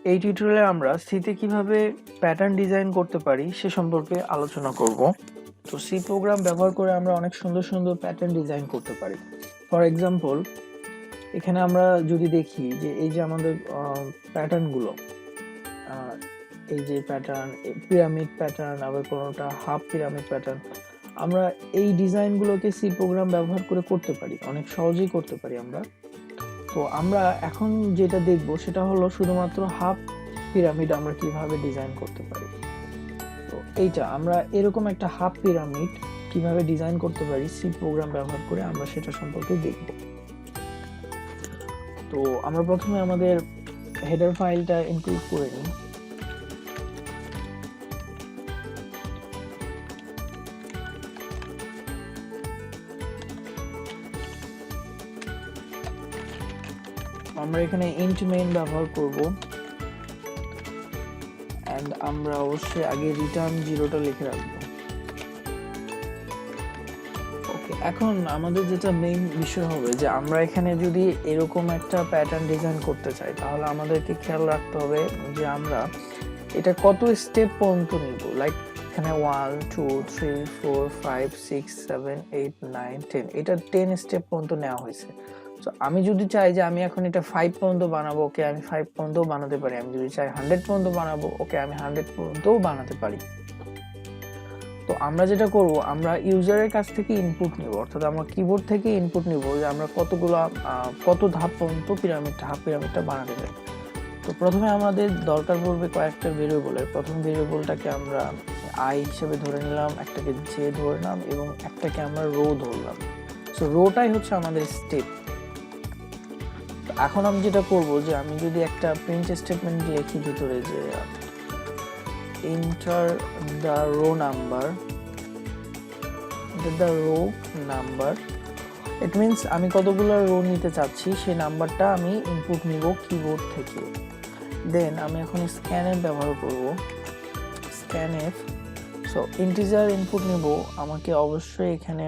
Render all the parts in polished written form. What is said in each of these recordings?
এই টিউটোরিয়ালে আমরা সিতে কিভাবে প্যাটার্ন ডিজাইন করতে পারি সে সম্পর্কে আলোচনা করব। তো সি প্রোগ্রাম ব্যবহার করে আমরা অনেক সুন্দর সুন্দর প্যাটার্ন ডিজাইন করতে পারি। ফর এক্সাম্পল, এখানে আমরা যদি দেখি যে এই যে আমাদের প্যাটার্নগুলো, এই যে প্যাটার্ন, পিরামিড প্যাটার্ন, আবার কোনোটা হাফ পিরামিড প্যাটার্ন, আমরা এই ডিজাইনগুলোকে সি প্রোগ্রাম ব্যবহার করে করতে পারি, অনেক সহজেই করতে পারি আমরা। তো আমরা এখন যেটা দেখব সেটা হলো শুধুমাত্র হাফ পিরামিড আমরা কিভাবে ডিজাইন করতে পারি। তো এইটা আমরা এরকম একটা হাফ পিরামিড কিভাবে ডিজাইন করতে পারি সি প্রোগ্রাম ব্যবহার করে আমরা সেটা সম্পর্কে দেখব। তো আমরা প্রথমে আমাদের হেডার ফাইলটা ইনক্লুড করে নিই। আমরা এখানে ইন্ট মেইন ব্যবহার করব, এন্ড আমরা অবশ্যই আগে রিটার্ন 0টা লিখে রাখবো। ওকে, এখন আমাদের যেটা মেইন বিষয় হবে যে আমরা এখানে যদি এরকম একটা প্যাটার্ন ডিজাইন করতে চাই তাহলে আমাদেরকে খেয়াল রাখতে হবে যে আমরা এটা কত স্টেপ পর্যন্ত নিব। লাইক এখানে 1 2 3 4 5 6 7 8 9 10, এটা 10 স্টেপ পর্যন্ত নেওয়া হয়েছে। তো আমি যদি চাই যে আমি এখন এটা 5 পর্যন্ত বানাবো, ওকে আমি 5 পর্যন্ত বানাতে পারি। আমি যদি চাই 100 পর্যন্ত বানাবো, ওকে আমি 100 পর্যন্তও বানাতে পারি। তো আমরা যেটা করব, আমরা ইউজারের কাছ থেকে ইনপুট নিব, অর্থাৎ আমরা কিবোর্ড থেকে ইনপুট নিব যে আমরা কত ধাপ পর্যন্ত হাফ পিরামিডটা বানাতে চাই। তো প্রথমে আমাদের দরকার পড়বে কয়েকটা ভেরিয়েবলের। প্রথম ভেরিয়েবলটাকে আমরা আই হিসেবে ধরে নিলাম, একটাকে জে ধরে নিলাম এবং একটাকে আমরা রো ধরলাম। সো রোটাই হচ্ছে আমাদের স্টেপ। এখন আমি যেটা করব যে আমি যদি একটা প্রিন্ট স্টেটমেন্ট লিখি ভিতরে যে enter the row number, it means আমি কতগুলো রো নিতে চাচ্ছি সেই নাম্বারটা আমি ইনপুট নিব কিবোর্ড থেকে। দেন আমি এখন scanf ব্যবহার করব, scanf। সো ইন্টিজার ইনপুট নিব, আমাকে অবশ্যই এখানে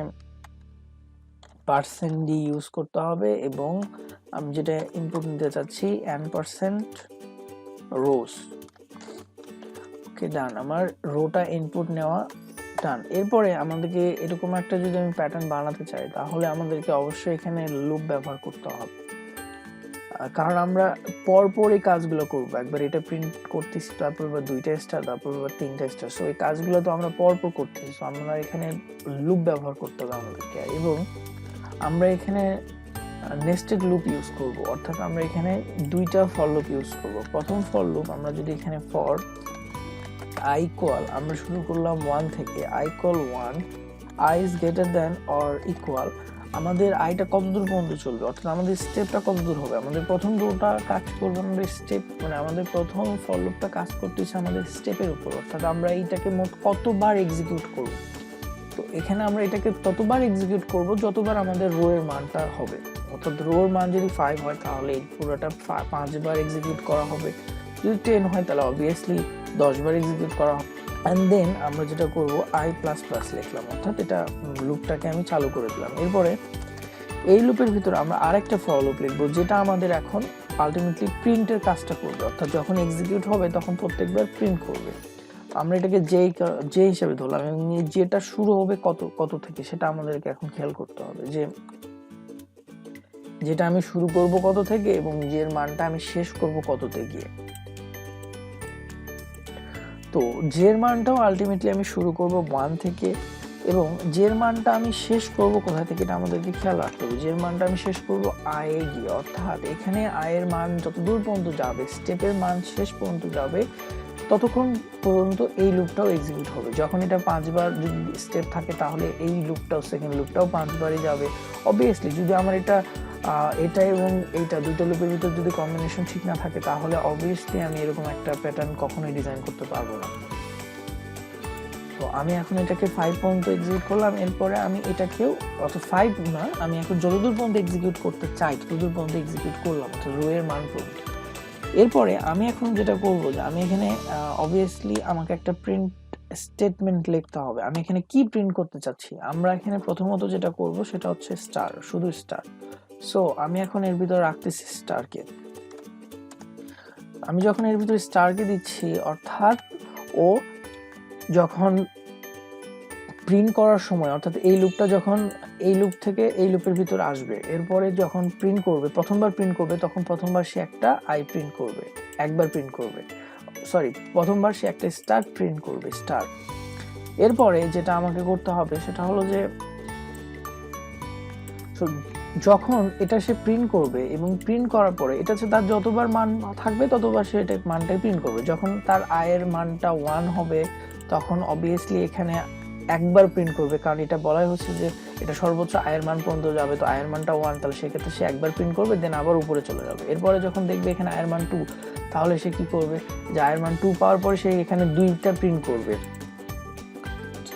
% d ইউজ করতে হবে এবং আমি যেটা ইনপুট নিতে চাচ্ছি %rows। ওকে, ডান, আমার রোটা ইনপুট নেওয়া ডান। এরপরে আমাদেরকে এরকম একটা যদি আমি প্যাটার্ন বানাতে চাই তাহলে আমাদেরকে অবশ্যই এখানে লুপ ব্যবহার করতে হবে, কারণ আমরা পরপর এই কাজগুলো করব। একবার এটা প্রিন্ট করতেছি, তারপর আবার 2টা স্টার, তারপর আবার 3টা স্টার। সো এই কাজগুলো তো আমরা পরপর করতেছি, সো আমরা এখানে লুপ ব্যবহার করতে হবে আমাদেরকে। এবং আমরা এখানে নেস্টেড লুপ ইউজ করব, অর্থাৎ আমরা এখানে 2টা ফর লুপ ইউজ করব। প্রথম ফর লুপ আমরা যদি এখানে ফর i equal, আমরা শুরু করলাম 1 থেকে, i equal 1, i is greater than or equal, আমাদের আইটা কত দূর পর্যন্ত চলবে, অর্থাৎ আমাদের স্টেপটা কত দূর হবে। আমাদের প্রথম রোটা কাজ করবে আমাদের স্টেপ, মানে আমাদের প্রথম ফর লুপটা কাজ করতেছে আমাদের স্টেপের উপর, অর্থাৎ আমরা এইটাকে মোট কতবার এক্সিকিউট করব। তো এখানে আমরা এটাকে ততবার এক্সিকিউট করব যতবার আমাদের রো এর মানটা হবে, অর্থাৎ রো এর মান যদি 5 হয় তাহলে এই পুরোটা 5 বার এক্সিকিউট করা হবে, যদি 10 হয় তাহলে অবভিয়াসলি 10 বার এক্সিকিউট করা হবে। এন্ড দেন আমরা যেটা করব i++ লিখলাম, অর্থাৎ এটা লুপটাকে আমি চালু করে দিলাম। এরপরে এই লুপের ভিতরে আমরা আরেকটা ফর লুপ লিখবো যেটা আমাদের এখন আলটিমেটলি প্রিন্টের কাজটা করবে, অর্থাৎ যখন এক্সিকিউট হবে তখন প্রত্যেকবার প্রিন্ট করবে। আমরা এটাকে যে হিসেবে ধরলাম এবং যেটা শুরু হবে কত থেকে সেটা আমাদেরকে এখন খেয়াল করতে হবে, যে যেটা আমি শুরু করব কত থেকে এবং যের মানটা আমি শেষ করব কততে গিয়ে। তো জের মানটাও আলটিমেটলি আমি শুরু করব 1 থেকে এবং জের মানটা আমি শেষ করব কোথা থেকে এটা আমাদেরকে খেয়াল রাখতে হবে। জের মানটা আমি শেষ করব i এ গিয়ে, অর্থাৎ এখানে i এর মান যত দূর পর্যন্ত যাবে, স্টেপের মান শেষ পর্যন্ত যাবে, ততক্ষণ পর্যন্ত এই লুপটাও এক্সিকিউট হবে। যখন এটা 5 বার যদি স্টেপ থাকে তাহলে এই লুপটাও, সেকেন্ড লুপটাও 5 বারই যাবে। অবভিয়াসলি যদি আমার এটা এবং এইটা দুটো লুপের ভিতর যদি কম্বিনেশন ঠিক না থাকে তাহলে অবভিয়াসলি আমি এরকম একটা প্যাটার্ন কখনোই ডিজাইন করতে পারবো না। তো আমি এখন এটাকে 5 পর্যন্ত এক্সিকিউট করলাম, এরপরে আমি এটাকেও, অর্থাৎ 5 না, আমি এখন যতদূর পর্যন্ত এক্সিকিউট করতে চাই ততদূর পর্যন্ত এক্সিকিউট করলাম, অর্থাৎ রো এর মান পর্যন্ত। এরপরে আমি এখন যেটা করব যে আমি এখানে অবভিয়াসলি আমাকে একটা প্রিন্ট স্টেটমেন্ট লিখতে হবে। আমি এখানে কি প্রিন্ট করতে চাচ্ছি, আমরা এখানে প্রথমত যেটা করব সেটা হচ্ছে স্টার, শুধু স্টার। সো আমি এখন এর ভিতরে রাখতেছি স্টারকে। আমি যখন এর ভিতরে স্টারকে দিচ্ছি, অর্থাৎ ও যখন প্রিন্ট করার সময়, অর্থাৎ এই লুপটা যখন এই লুপ থেকে এই লুপের ভিতর আসবে, এরপরে যখন প্রিন্ট করবে, প্রথমবার প্রিন্ট করবে, তখন প্রথমবার সে একটা আই প্রিন্ট করবে, একবার প্রিন্ট করবে, সরি প্রথমবার সে একটা স্টার প্রিন্ট করবে, স্টার। এরপরে যেটা আমাকে করতে হবে সেটা হলো যে যখন এটা সে প্রিন্ট করবে এবং প্রিন্ট করার পরে এটা হচ্ছে তার যতবার মান থাকবে ততবার সে এটা মানটাই প্রিন্ট করবে। যখন তার আয়ের মানটা 1 হবে তখন অবভিয়াসলি এখানে একবার প্রিন্ট করবে, কারণ এটা বলাই হচ্ছে যে এটা সর্বোচ্চ আয়ের মান পর্যন্ত যাবে, তো আয়ের মানটা 1, তাহলে সেক্ষেত্রে সে একবার প্রিন্ট করবে, দেন আবার উপরে চলে যাবে। এরপরে যখন দেখবে এখানে আয়ের মান 2, তাহলে সে কি করবে যে আয়ের মান 2 পাওয়ার পরে সে এখানে 2টা প্রিন্ট করবে,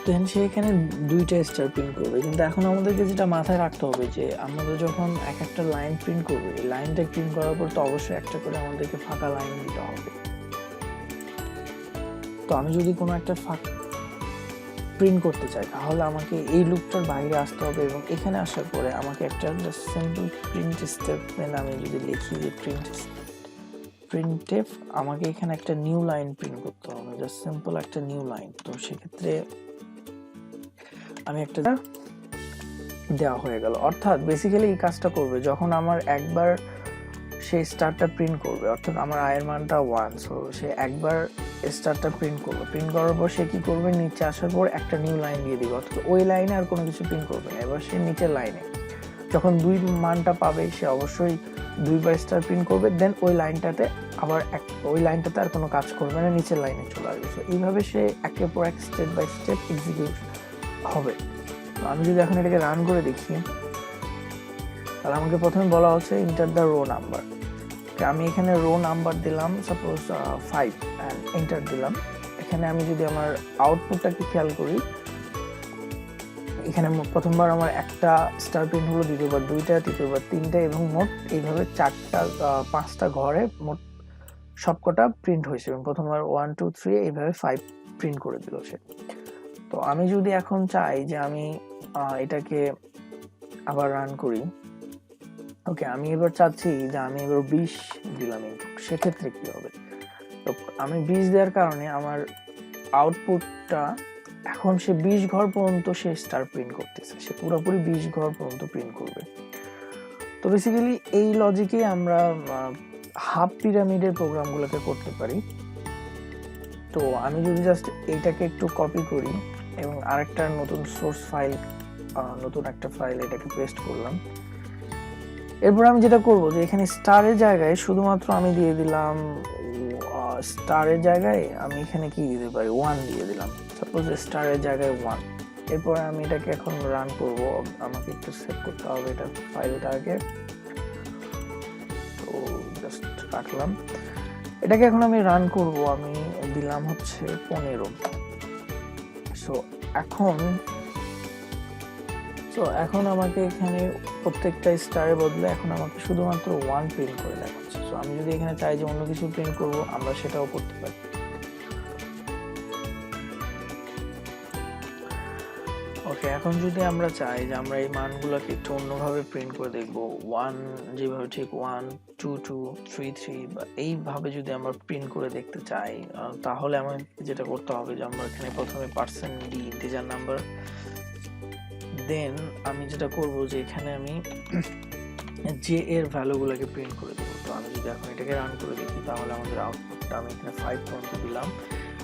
দেন সে এখানে 2টা স্টার প্রিন্ট করবে। কিন্তু এখন আমাদেরকে যেটা মাথায় রাখতে হবে যে আমাদের যখন এক একটা লাইন প্রিন্ট করবে, এই লাইনটা প্রিন্ট করার পর তো অবশ্যই একটা করে আমাদেরকে ফাঁকা লাইন দিতে হবে। তো আমি যদি কোনো একটা ফাঁকা প্রিন্ট করতে চাই তাহলে আমাকে এই লুপটার বাইরে আসতে হবে এবং এখানে আসার পরে আমাকে একটা সিম্পল প্রিন্ট স্টেটমেন্ট আমি যদি লিখি যে প্রিন্টএফ, আমাকে এখানে একটা নিউ লাইন প্রিন্ট করতে হবে, জাস্ট সিম্পল একটা নিউ লাইন। তো সেক্ষেত্রে আমি একটা দেওয়া হয়ে গেল, অর্থাৎ বেসিক্যালি এই কাজটা করবে যখন আমার একবার সেই স্টারটা প্রিন্ট করবে, অর্থাৎ আমার আয়ের মানটা 1, সো সে একবার স্টারটা প্রিন্ট করবে, প্রিন্ট করার পর সে কি করবে নিচে আসার পর একটা নিউ লাইন দিয়ে দিবে, অর্থাৎ ওই লাইনে আর কোনো কিছু প্রিন্ট করবে না। এবার সে নিচের লাইনে যখন 2 মানটা পাবে সে অবশ্যই 2বার স্টার প্রিন্ট করবে, দেন ওই লাইনটাতে আবার ওই লাইনটাতে আর কোনো কাজ করবে না, নিচের লাইনে চলে আসবে। সো এইভাবে সে একের পর এক স্টেপ বাই স্টেপ এক্সিকিউট হবে। আমি যদি এখন এটাকে রান করে দেখি তাহলে আমাকে প্রথমে বলা হচ্ছে এন্টার দ্য রো নাম্বার। আমি এখানে রো নাম্বার দিলাম সাপোজ 5 এন্ড এন্টার দিলাম। এখানে আমি যদি আমার আউটপুটটাকে খেয়াল করি, এখানে প্রথমবার আমার একটা স্টার প্রিন্ট হলো, দ্বিতীয়বার 2টা, তৃতীয়বার 3টা এবং মোট এইভাবে 5টা ঘরে মোট সবকটা প্রিন্ট হয়েছে এবং প্রথমবার 1 2 3 এইভাবে 5 প্রিন্ট করে দিল সে। তো আমি যদি এখন চাই যে আমি এটাকে আবার রান করি, ওকে আমি এবার চাচ্ছি যে আমি এবার 20 দিলাম ইনপুট, সেক্ষেত্রে কি হবে? তো আমি 20 দেওয়ার কারণে আমার আউটপুটটা এখন সে 20 ঘর পর্যন্ত সে স্টার প্রিন্ট করতেছে, সে পুরোপুরি 20 ঘর পর্যন্ত প্রিন্ট করবে। তো বেসিক্যালি এই লজিকে আমরা হাফ পিরামিডের প্রোগ্রামগুলোকে করতে পারি। তো আমি যদি জাস্ট এইটাকে একটু কপি করি এবং আরেকটা নতুন সোর্স ফাইল, নতুন একটা ফাইল এটাকে পেস্ট করলাম, এরপর আমি যেটা করব যে এখানে স্টারের জায়গায় শুধুমাত্র আমি দিয়ে দিলাম, স্টারের জায়গায় আমি এখানে কি দিতে পারি 1 দিয়ে দিলাম, সাপোজ স্টারের জায়গায় 1। এরপর আমি এটাকে এখন রান করব, আমাকে একটু সেভ করতে হবে এটা ফাইলটা আগে, তো জাস্ট রাখলাম। এটাকে এখন আমি রান করব, আমি দিলাম হচ্ছে 15। সো এখন আমাকে এখানে প্রত্যেকটা স্টারের বদলে এখন আমাকে শুধুমাত্র 1 প্রিন্ট করে দেখাচ্ছে। সো আমি যদি এখানে চাই যে অন্য কিছু প্রিন্ট করব, আমরা সেটাও করতে পারি। ওকে, এখন যদি আমরা চাই যে আমরা এই মানগুলোকে একটু অন্যভাবে প্রিন্ট করে দেখব, 1 যেভাবে ঠিক 1 2 2 3 3 বা এইভাবে যদি আমরা প্রিন্ট করে দেখতে চাই, তাহলে আমার যেটা করতে হবে যে আমরা এখানে প্রথমে %d ইন্টিজার নাম্বার, দেন আমি যেটা করব যে এখানে আমি যে এর ভ্যালুগুলোকে প্রিন্ট করে দেবো। তো আমি যদি এখন এটাকে রান করে দেখি তাহলে আমাদের আউটপুটটা আমি এখানে 5 পর্যন্ত দিলাম।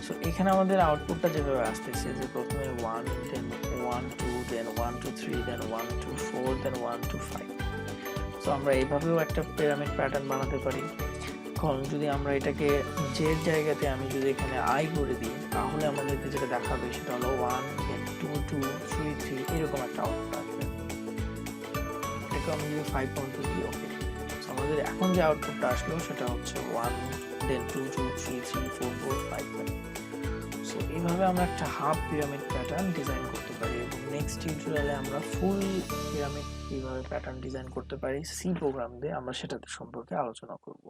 সো এখানে আমাদের আউটপুটটা যেভাবে আসতেছে যে প্রথমে 1 দেন 1 2 দেন 1 2 3 দেন 1 2 4 দেন 1 2 5। সো আমরা এইভাবেও একটা পিরামিড প্যাটার্ন বানাতে পারি। এখন যদি আমরা এটাকে জের জায়গাতে আমি যদি এখানে আই করে দিই তাহলে আমাদেরকে যেটা দেখাবে সেটা হলো 1 দেন 2 2 3 3 এরকম একটা আউটপুট আসবে। এটাকে আমি যদি 5 পর্যন্ত দিই, ওকে আমাদের এখন যে আউটপুটটা আসলো সেটা হচ্ছে 1 দেন 2 2 3 3 4 4 5 5। সো এইভাবে আমরা একটা হাফ পিরামিড প্যাটার্ন ডিজাইন করতে পারি এবং নেক্সট টিউটোরিয়ালে আমরা ফুল পিরামিড কিভাবে প্যাটার্ন ডিজাইন করতে পারি সি প্রোগ্রাম দিয়ে আমরা সেটাতে সম্পর্কে আলোচনা করব।